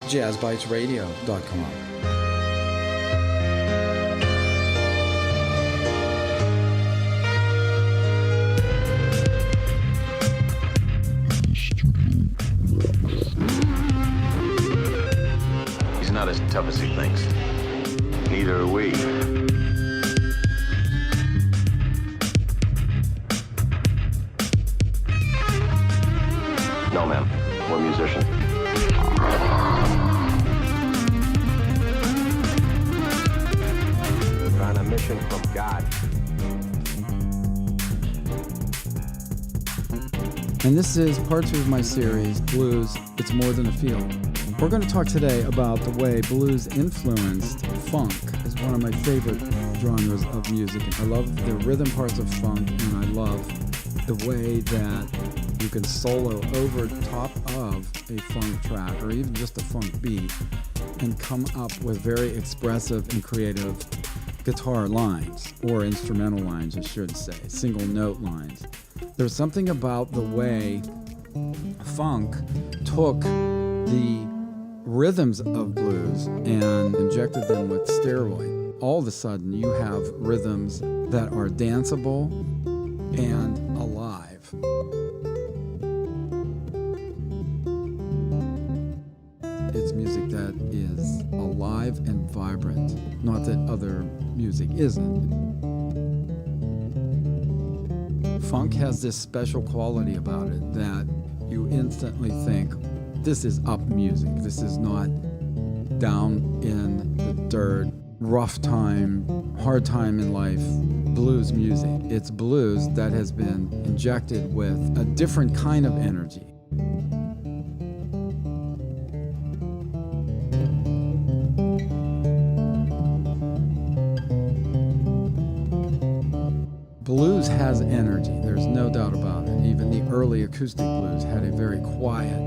jazzbitesradio.com. He's not as tough as he thinks. Neither are we. No, ma'am. We're musicians. We're on a mission from God. And this is part 2 of my series, Blues, It's More Than a Feeling. We're going to talk today about the way blues influenced funk. It's one of my favorite genres of music. I love the rhythm parts of funk, and I love the way that you can solo over top of a funk track or even just a funk beat and come up with very expressive and creative guitar lines, or instrumental lines, I should say, single note lines. There's something about the way funk took the rhythms of blues and injected them with steroid. All of a sudden, you have rhythms that are danceable and alive. It's music that is alive and vibrant, not that other music isn't. Funk has this special quality about it that you instantly think, this is up music. This is not down in the dirt, rough time, hard time in life, blues music. It's blues that has been injected with a different kind of energy. Blues has energy, there's no doubt about it. Even the early acoustic blues had a very quiet,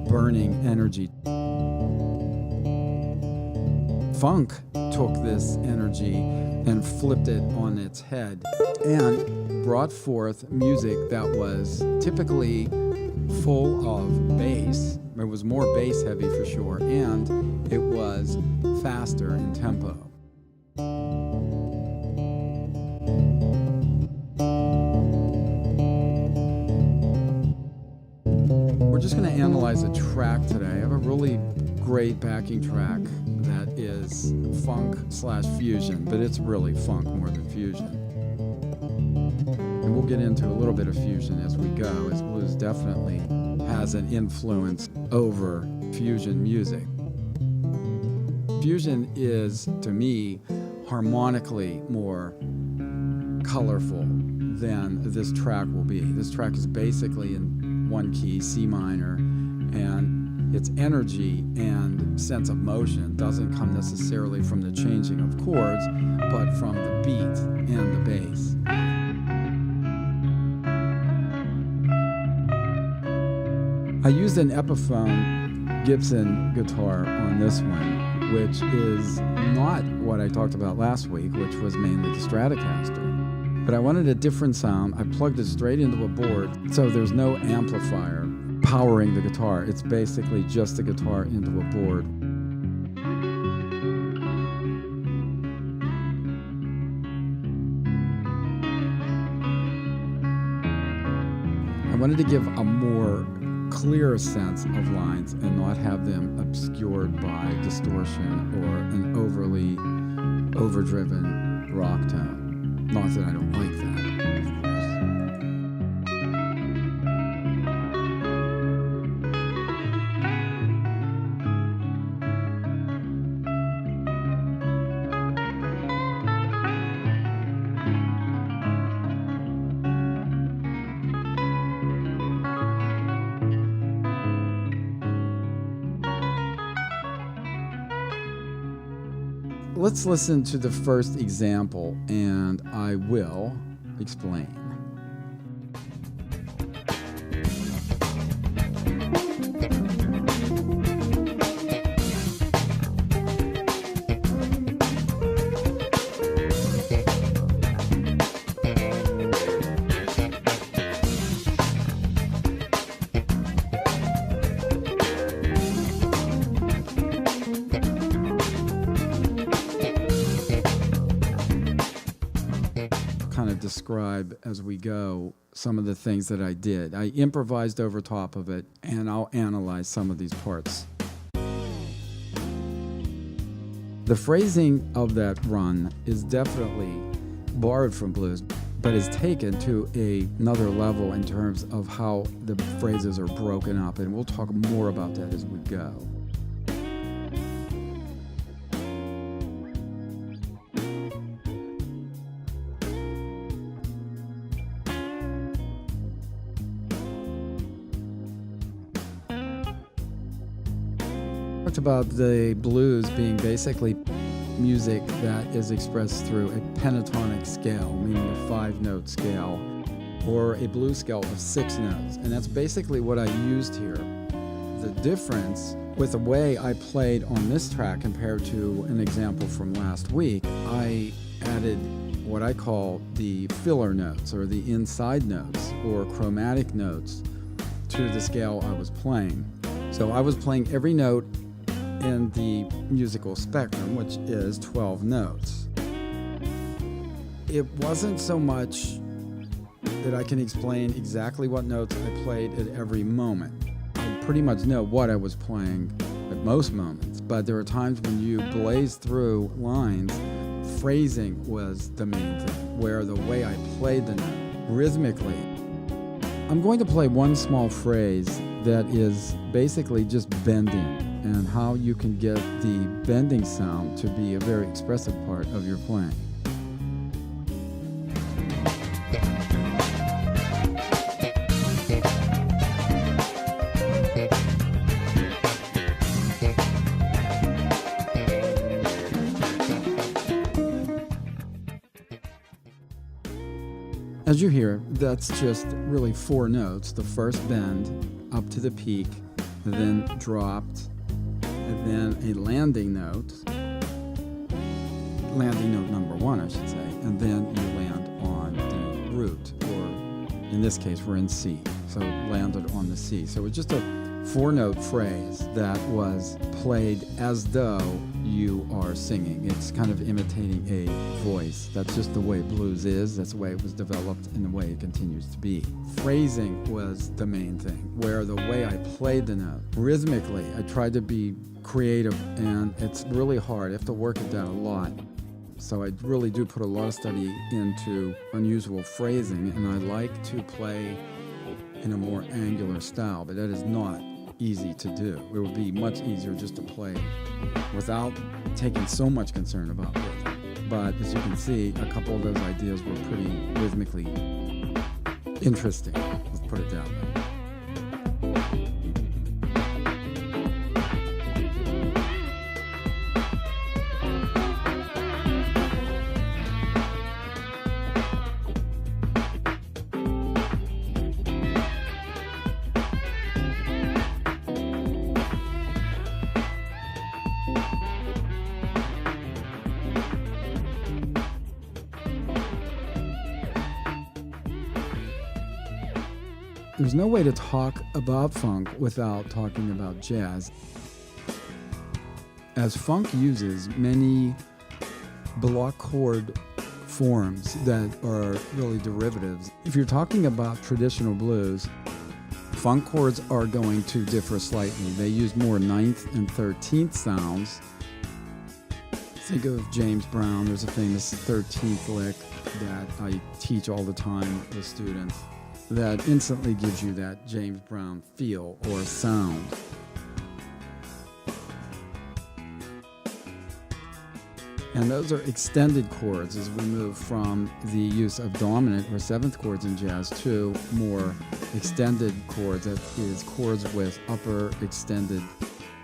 burning energy. Funk took this energy and flipped it on its head and brought forth music that was typically full of bass. It was more bass heavy for sure, and it was faster in tempo. We're just going to analyze a track today. I have a really great backing track that is funk/fusion, but it's really funk more than fusion. And we'll get into a little bit of fusion as we go, as blues definitely has an influence over fusion music. Fusion is, to me, harmonically more colorful than this track will be. This track is basically in one key, C minor, and its energy and sense of motion doesn't come necessarily from the changing of chords, but from the beat and the bass. I used an Epiphone Gibson guitar on this one, which is not what I talked about last week, which was mainly the Stratocaster. But I wanted a different sound. I plugged it straight into a board, so there's no amplifier powering the guitar. It's basically just the guitar into a board. I wanted to give a more clear sense of lines and not have them obscured by distortion or an overly overdriven rock tone. Not that I don't like that, of course. Let's listen to the first example, and I will explain. kind of describe as we go some of the things that I did. I improvised over top of it, and I'll analyze some of these parts. The phrasing of that run is definitely borrowed from blues, but is taken to another level in terms of how the phrases are broken up, and we'll talk more about that as we go. Talked about the blues being basically music that is expressed through a pentatonic scale, meaning a 5-note scale, or a blues scale of 6 notes. And that's basically what I used here. The difference with the way I played on this track compared to an example from last week, I added what I call the filler notes, or the inside notes, or chromatic notes to the scale I was playing. So I was playing every note in the musical spectrum, which is 12 notes. It wasn't so much that I can explain exactly what notes I played at every moment. I pretty much know what I was playing at most moments, but there are times when you blaze through lines, phrasing was the main thing, where the way I played the note rhythmically. I'm going to play one small phrase that is basically just bending, and how you can get the bending sound to be a very expressive part of your playing. As you hear, that's just really 4 notes. The first bend up to the peak, then dropped, and then a landing note number 1, I should say, and then you land on the root, or in this case, we're in C, so it landed on the C. So it's just a 4-note phrase that was played as though you are singing. It's kind of imitating a voice. That's just the way blues is. That's the way it was developed and the way it continues to be. Phrasing was the main thing, where the way I played the note. Rhythmically, I tried to be creative, and it's really hard. I have to work at that a lot. So I really do put a lot of study into unusual phrasing, and I like to play in a more angular style, but that is not easy to do. It would be much easier just to play without taking so much concern about rhythm. But as you can see, a couple of those ideas were pretty rhythmically interesting. Let's put it that way. There's no way to talk about funk without talking about jazz, as funk uses many block chord forms that are really derivatives. If you're talking about traditional blues, funk chords are going to differ slightly. They use more 9th and 13th sounds. Think of James Brown. There's a famous 13th lick that I teach all the time with students that instantly gives you that James Brown feel or sound. And those are extended chords as we move from the use of dominant or 7th chords in jazz to more extended chords, that is chords with upper extended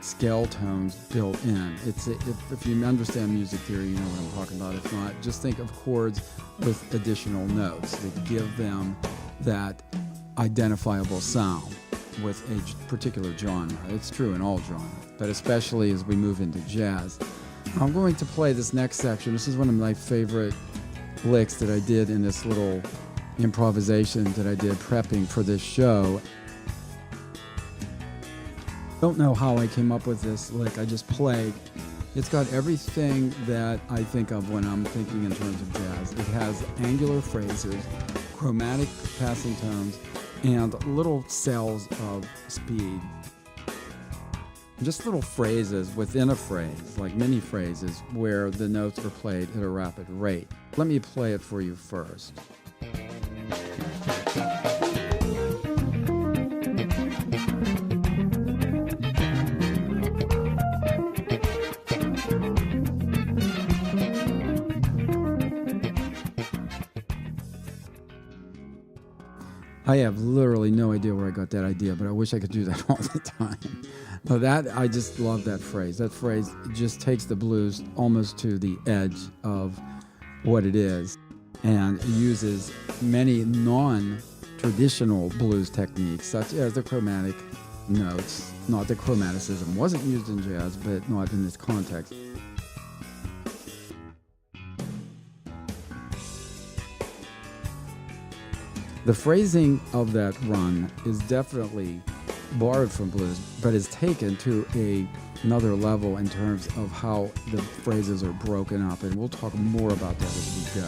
scale tones built in. If you understand music theory, you know what I'm talking about. If not, just think of chords with additional notes that give them that identifiable sound with a particular genre. It's true in all genres, but especially as we move into jazz. I'm going to play this next section. This is one of my favorite licks that I did in this little improvisation that I did prepping for this show. Don't know how I came up with this lick. I just played It's got everything that I think of when I'm thinking in terms of jazz. It has angular phrases, chromatic passing tones, and little cells of speed. Just little phrases within a phrase, like mini phrases, where the notes are played at a rapid rate. Let me play it for you first. I have literally no idea where I got that idea, but I wish I could do that all the time. But I just love that phrase. That phrase just takes the blues almost to the edge of what it is and uses many non-traditional blues techniques, such as the chromatic notes. Not that chromaticism wasn't used in jazz, but not in this context. The phrasing of that run is definitely borrowed from blues, but is taken to another level in terms of how the phrases are broken up, and we'll talk more about that as we go.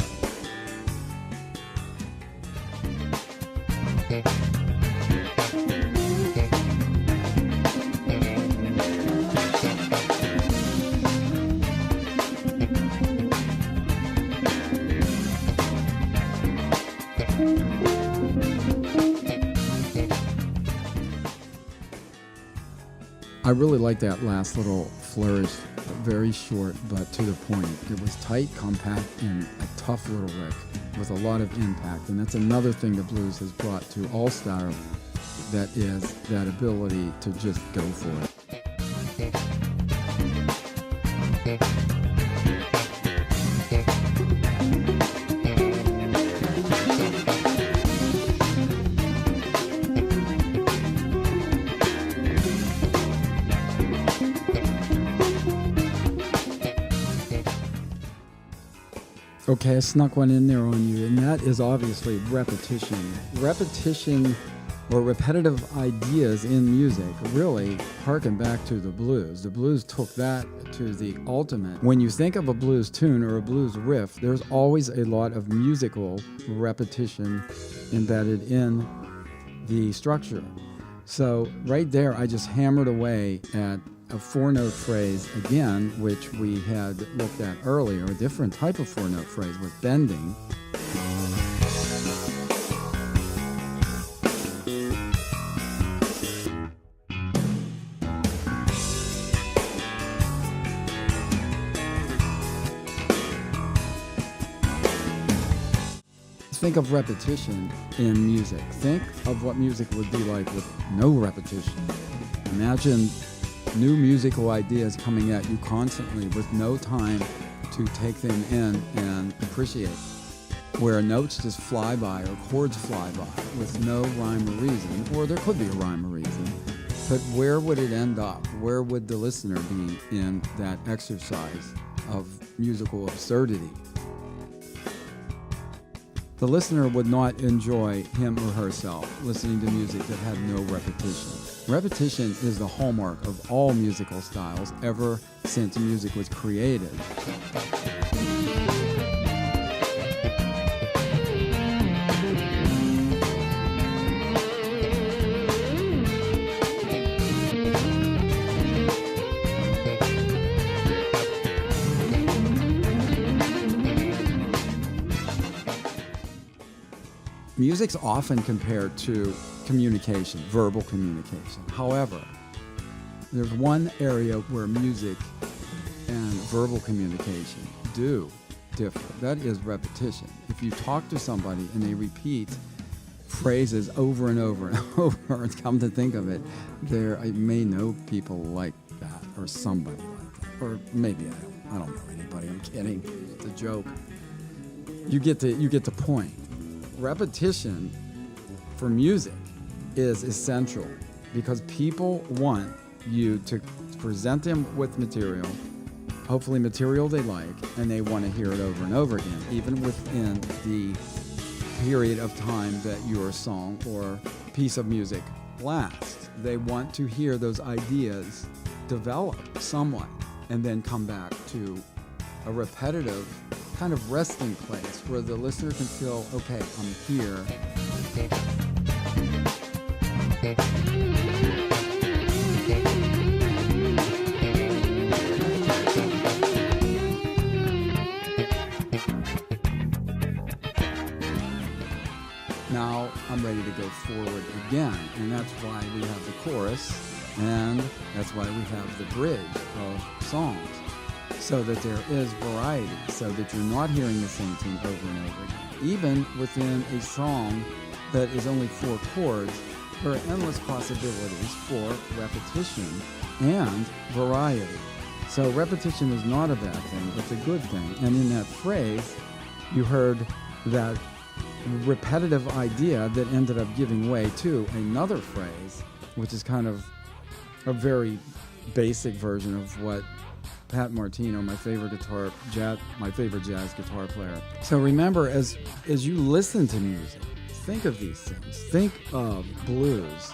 I really like that last little flourish, very short but to the point. It was tight, compact, and a tough little lick with a lot of impact. And that's another thing the blues has brought to all style, that is that ability to just go for it. Okay, I snuck one in there on you, and that is obviously repetition. Repetition or repetitive ideas in music really harken back to the blues. The blues took that to the ultimate. When you think of a blues tune or a blues riff, there's always a lot of musical repetition embedded in the structure. So right there, I just hammered away at a four-note phrase again, which we had looked at earlier, a different type of four-note phrase with bending. Think of repetition in music. Think of what music would be like with no repetition. Imagine new musical ideas coming at you constantly with no time to take them in and appreciate, where notes just fly by or chords fly by with no rhyme or reason, or there could be a rhyme or reason, but where would it end up? Where would the listener be in that exercise of musical absurdity? The listener would not enjoy him or herself listening to music that had no repetition. Repetition is the hallmark of all musical styles ever since music was created. Music's often compared to communication, verbal communication. However, there's one area where music and verbal communication do differ. That is repetition. If you talk to somebody and they repeat phrases over and over and over, and come to think of it, I may know people like that, or somebody like that, or maybe I don't know anybody. I'm kidding. It's a joke. You get the point. Repetition for music is essential because people want you to present them with material, hopefully material they like, and they want to hear it over and over again, even within the period of time that your song or piece of music lasts. They want to hear those ideas develop somewhat. and then come back to a repetitive kind of resting place where the listener can feel, okay, I'm here. Now I'm ready to go forward again, and that's why we have the chorus, and that's why we have the bridge of songs, so that there is variety, so that you're not hearing the same thing over and over again. Even within a song that is only 4 chords, there are endless possibilities for repetition and variety. So repetition is not a bad thing, it's a good thing. And in that phrase, you heard that repetitive idea that ended up giving way to another phrase, which is kind of a very basic version of what Pat Martino, my favorite jazz guitar player. So remember, as you listen to music, think of these things. Think of blues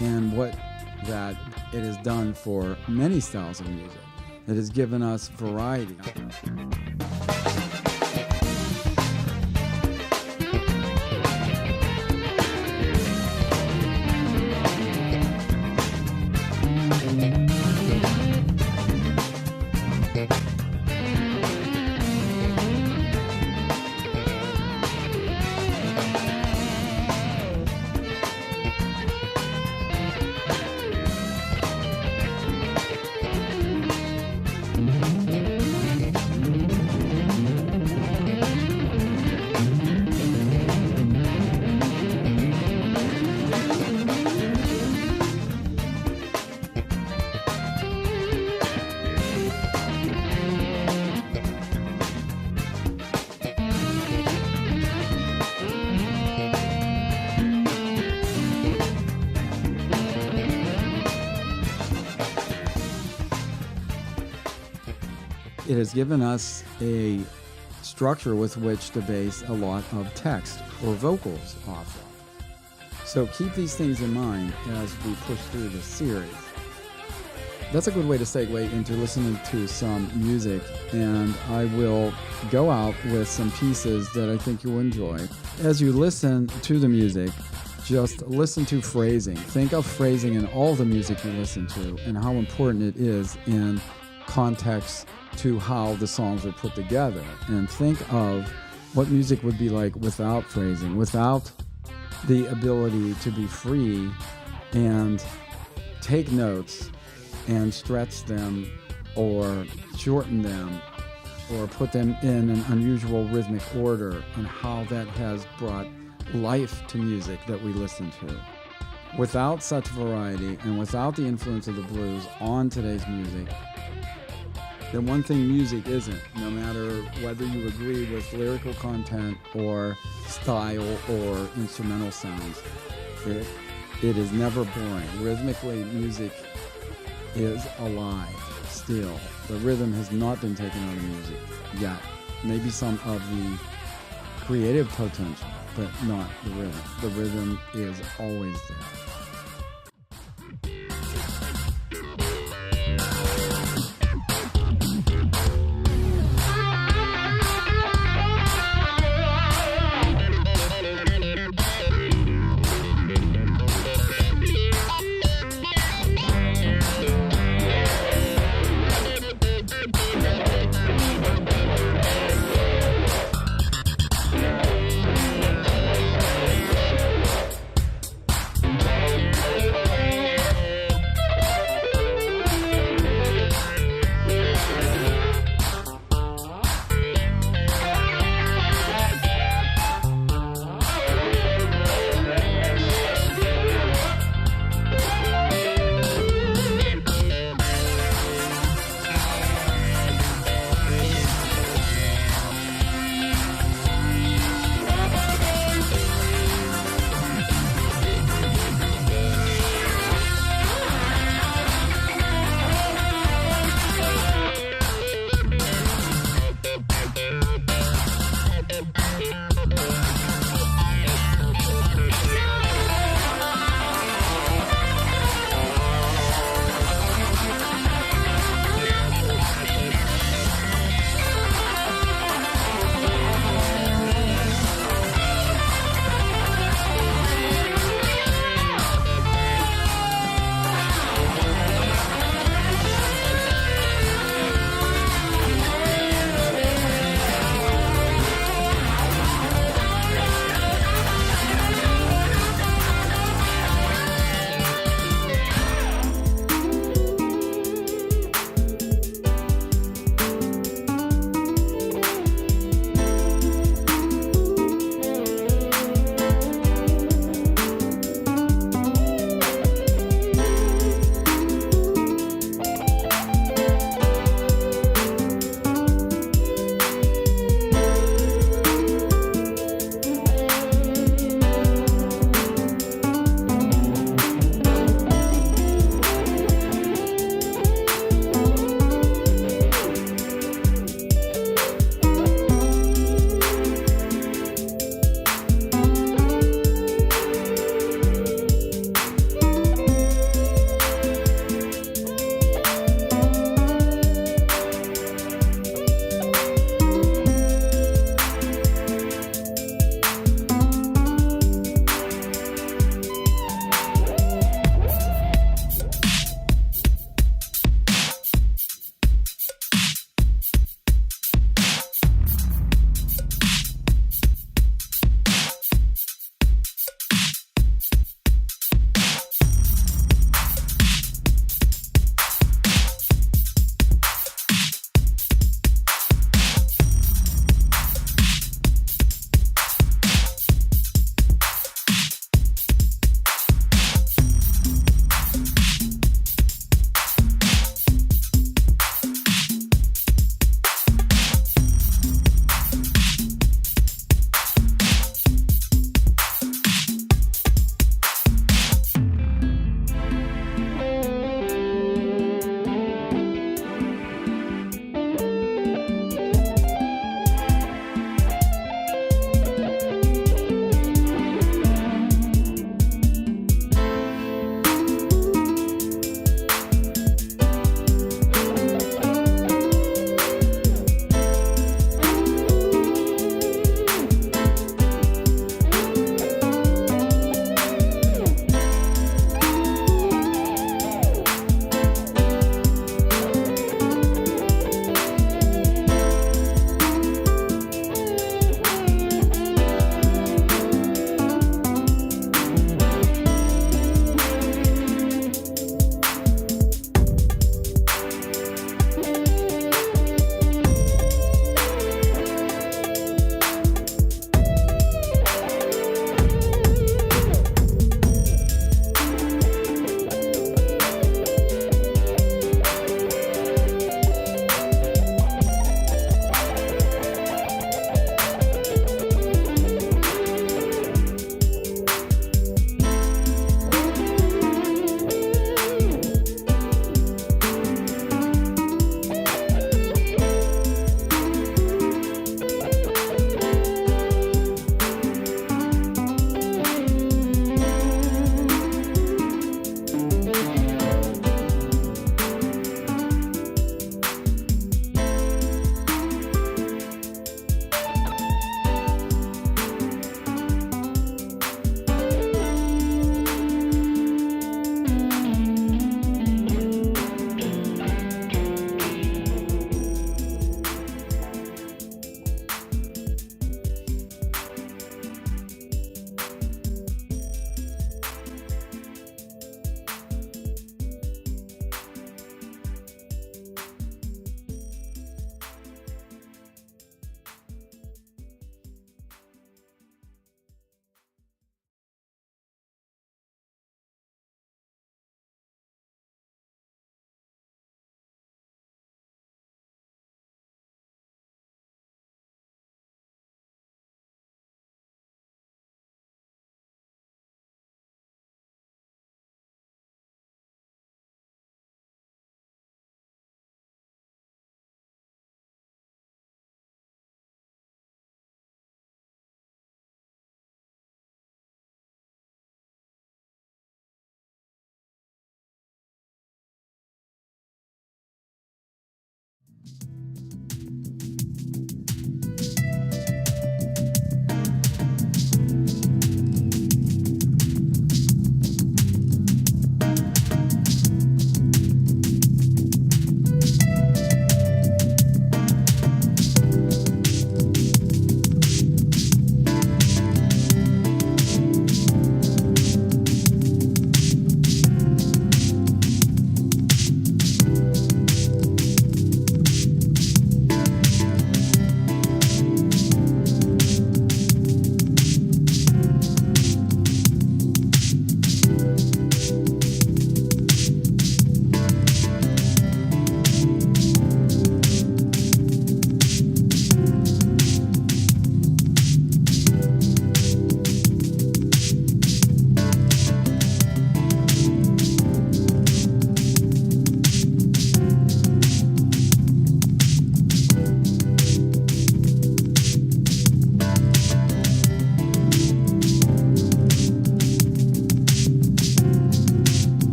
and what that it has done for many styles of music. It has given us variety. It has given us a structure with which to base a lot of text or vocals off of. So keep these things in mind as we push through this series. That's a good way to segue into listening to some music, and I will go out with some pieces that I think you'll enjoy. As you listen to the music, just listen to phrasing. Think of phrasing in all the music you listen to and how important it is in context to how the songs are put together, and think of what music would be like without phrasing, without the ability to be free and take notes and stretch them or shorten them or put them in an unusual rhythmic order, and how that has brought life to music that we listen to. Without such variety and without the influence of the blues on today's music, then one thing music isn't, no matter whether you agree with lyrical content or style or instrumental sounds. It is never boring. Rhythmically, music is alive still. The rhythm has not been taken out of music yet. Maybe some of the creative potential, but not the rhythm. The rhythm is always there.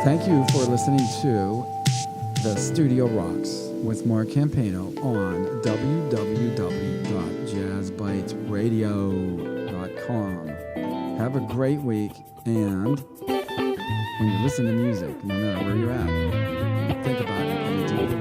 Thank you for listening to The Studio Rocks with Mark Campayno on www.jazzbitesradio.com. Have a great week, and when you listen to music, no matter where you're at, think about it in a deep